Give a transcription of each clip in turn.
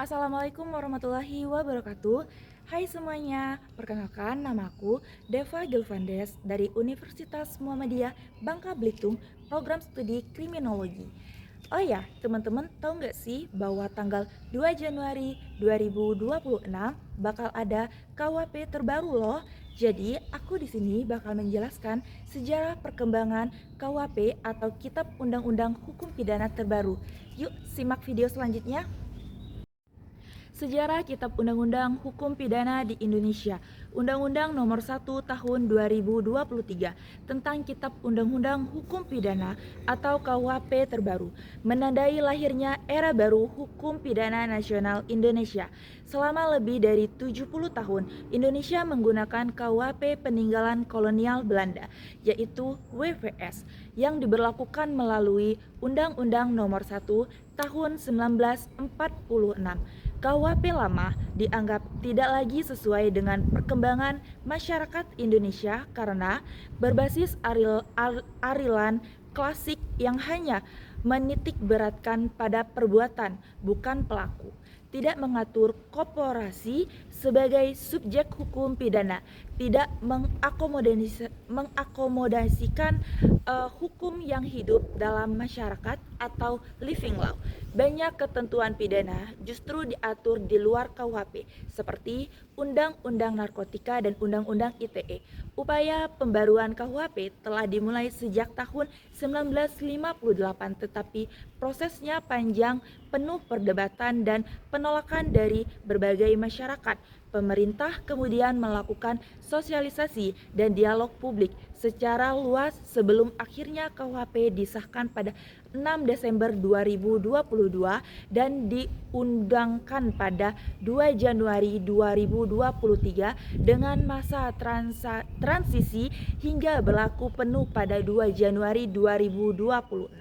Assalamualaikum warahmatullahi wabarakatuh. Hai semuanya, perkenalkan namaku Deva Gilvandes dari Universitas Muhammadiyah Bangka Belitung, program studi kriminologi. Oh ya, teman-teman tahu nggak sih bahwa tanggal 2 Januari 2026 bakal ada KUHP terbaru loh. Jadi, aku di sini bakal menjelaskan sejarah perkembangan KUHP atau Kitab Undang-Undang Hukum Pidana terbaru. Yuk, simak video selanjutnya. Sejarah Kitab Undang-Undang Hukum Pidana di Indonesia. Undang-Undang Nomor 1 Tahun 2023 tentang Kitab Undang-Undang Hukum Pidana atau KUHP terbaru, menandai lahirnya era baru hukum pidana nasional Indonesia. Selama lebih dari 70 tahun, Indonesia menggunakan KUHP peninggalan kolonial Belanda, yaitu WVS, yang diberlakukan melalui Undang-Undang Nomor 1 Tahun 1946. KUHP lama dianggap tidak lagi sesuai dengan perkembangan masyarakat Indonesia karena berbasis arilan klasik yang hanya menitik beratkan pada perbuatan, bukan pelaku. Tidak mengatur korporasi sebagai subjek hukum pidana, tidak mengakomodasikan hukum yang hidup dalam masyarakat atau living law. Banyak ketentuan pidana justru diatur di luar KUHP, seperti Undang-Undang Narkotika dan Undang-Undang ITE. Upaya pembaruan KUHP telah dimulai sejak tahun 1958, tetapi prosesnya panjang, penuh perdebatan dan penolakan dari berbagai masyarakat. Pemerintah kemudian melakukan sosialisasi dan dialog publik secara luas sebelum akhirnya KUHP disahkan pada 6 Desember 2022 dan diundangkan pada 2 Januari 2023 dengan masa transisi hingga berlaku penuh pada 2 Januari 2026.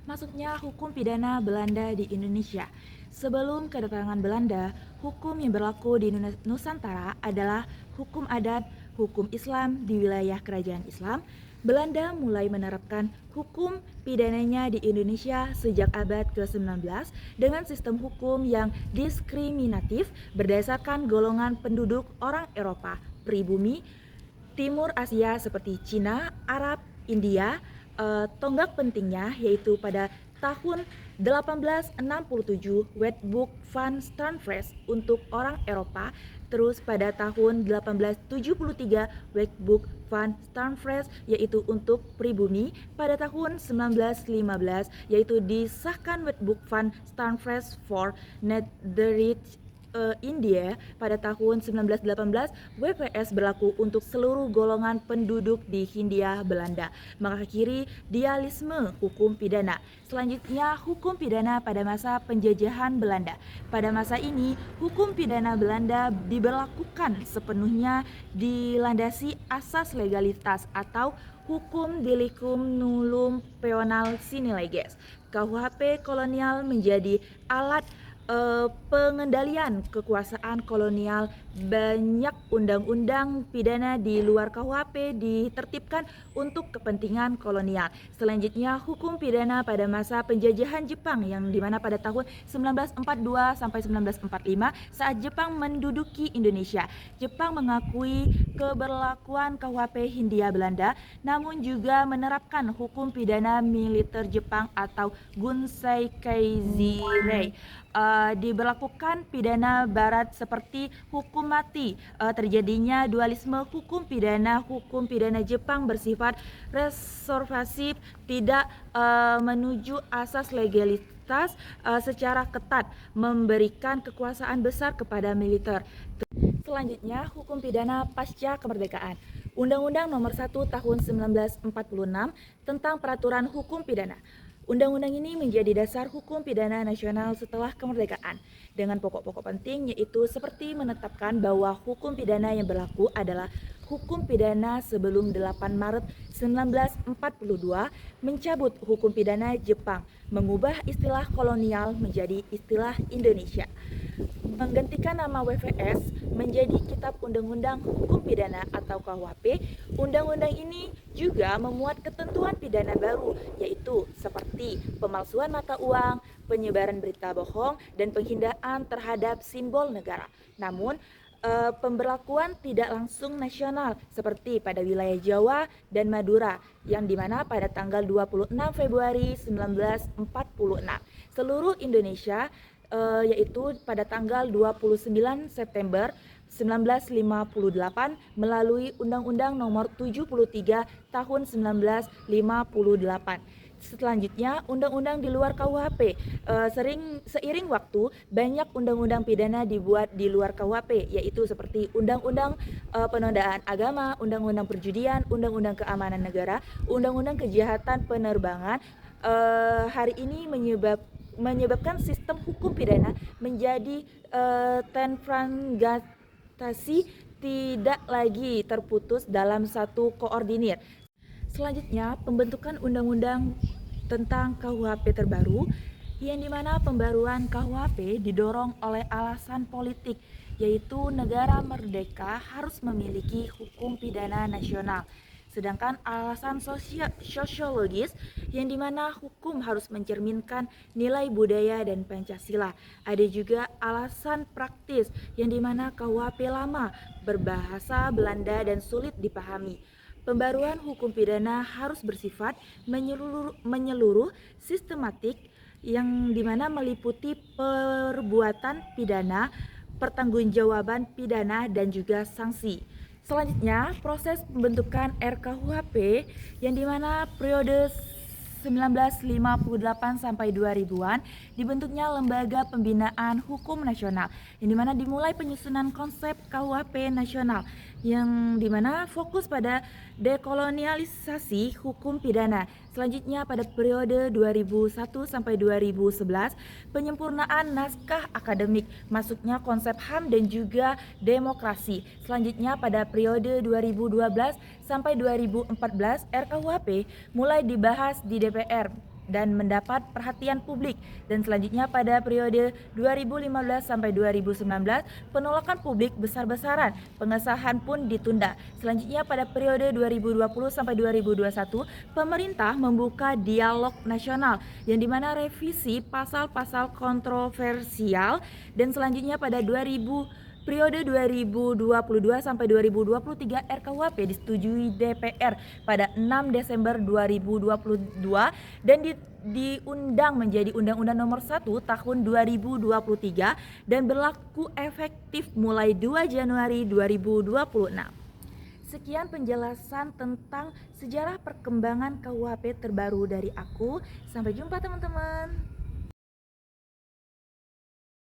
Masuknya hukum pidana Belanda di Indonesia. Sebelum kedatangan Belanda, hukum yang berlaku di Nusantara adalah hukum adat, hukum Islam di wilayah kerajaan Islam. Belanda mulai menerapkan hukum pidananya di Indonesia sejak abad ke-19 dengan sistem hukum yang diskriminatif berdasarkan golongan penduduk orang Eropa, pribumi, Timur Asia seperti Cina, Arab, India. Tonggak pentingnya yaitu pada tahun 1867 Wetboek van Strandvrecht untuk orang Eropa, terus pada tahun 1873 Wetboek van Strandvrecht yaitu untuk pribumi, pada tahun 1915 yaitu disahkan Wetboek van Strandvrecht for Nederland India. Pada tahun 1918 WPS berlaku untuk seluruh golongan penduduk di Hindia Belanda, mengakhiri dialisme hukum pidana. Selanjutnya, hukum pidana pada masa penjajahan Belanda. Pada masa ini, hukum pidana Belanda diberlakukan sepenuhnya dilandasi asas legalitas atau hukum delictum nullum penal sine leges. KUHP kolonial menjadi alat pengendalian kekuasaan kolonial. Banyak undang-undang pidana di luar KUHP ditertibkan untuk kepentingan kolonial. Selanjutnya, hukum pidana pada masa penjajahan Jepang yang dimana pada tahun 1942 sampai 1945 saat Jepang menduduki Indonesia. Jepang mengakui keberlakuan KUHP Hindia Belanda, namun juga menerapkan hukum pidana militer Jepang atau Gunsei Kaizirei. Diberlakukan pidana barat seperti hukum mati. Terjadinya dualisme hukum pidana Jepang bersifat reservatif, tidak menuju asas legalitas secara ketat, memberikan kekuasaan besar kepada militer. Selanjutnya, hukum pidana pasca kemerdekaan. Undang-Undang Nomor 1 Tahun 1946 tentang peraturan hukum pidana. Undang-undang ini menjadi dasar hukum pidana nasional setelah kemerdekaan, dengan pokok-pokok penting yaitu seperti menetapkan bahwa hukum pidana yang berlaku adalah hukum pidana sebelum 8 Maret 1942, mencabut hukum pidana Jepang, mengubah istilah kolonial menjadi istilah Indonesia. Menggantikan nama WVS menjadi Kitab Undang-Undang Hukum Pidana atau KUHP, undang-undang ini juga memuat ketentuan pidana baru, yaitu seperti pemalsuan mata uang, penyebaran berita bohong, dan penghinaan terhadap simbol negara. Namun, pemberlakuan tidak langsung nasional seperti pada wilayah Jawa dan Madura yang dimana pada tanggal 26 Februari 1946 seluruh Indonesia yaitu pada tanggal 29 September 1958 melalui Undang-Undang Nomor 73 Tahun 1958. Selanjutnya, undang-undang di luar KUHP. Seiring waktu, banyak undang-undang pidana dibuat di luar KUHP, yaitu seperti Undang-undang Penodaan Agama, Undang-undang Perjudian, Undang-undang Keamanan Negara, Undang-undang Kejahatan Penerbangan. Hari ini menyebabkan sistem hukum pidana menjadi terfragmentasi, tidak lagi terputus dalam satu koordinir. Selanjutnya, pembentukan undang-undang tentang KUHP terbaru, yang dimana pembaruan KUHP didorong oleh alasan politik, yaitu negara merdeka harus memiliki hukum pidana nasional. Sedangkan alasan sosiologis, yang dimana hukum harus mencerminkan nilai budaya dan Pancasila. Ada juga alasan praktis, yang dimana KUHP lama, berbahasa Belanda dan sulit dipahami. Pembaruan hukum pidana harus bersifat menyeluruh, sistematik, yang dimana meliputi perbuatan pidana, pertanggungjawaban pidana, dan juga sanksi. Selanjutnya, proses pembentukan RKUHP yang dimana periode 1958 sampai 2000-an dibentuknya Lembaga Pembinaan Hukum Nasional, yang dimana dimulai penyusunan konsep KUHP nasional, yang dimana fokus pada dekolonialisasi hukum pidana. Selanjutnya pada periode 2001 sampai 2011 penyempurnaan naskah akademik, masuknya konsep HAM dan juga demokrasi. Selanjutnya pada periode 2012 sampai 2014 RKUHP mulai dibahas di DPR dan mendapat perhatian publik, dan selanjutnya pada periode 2015 sampai 2019 penolakan publik besar-besaran, pengesahan pun ditunda. Selanjutnya pada periode 2020 sampai 2021 pemerintah membuka dialog nasional yang dimana revisi pasal-pasal kontroversial, dan selanjutnya pada periode 2022 sampai 2023 RKUHP disetujui DPR pada 6 Desember 2022 dan diundang menjadi Undang-Undang Nomor 1 Tahun 2023 dan berlaku efektif mulai 2 Januari 2026. Sekian penjelasan tentang sejarah perkembangan KUHP terbaru dari aku. Sampai jumpa teman-teman.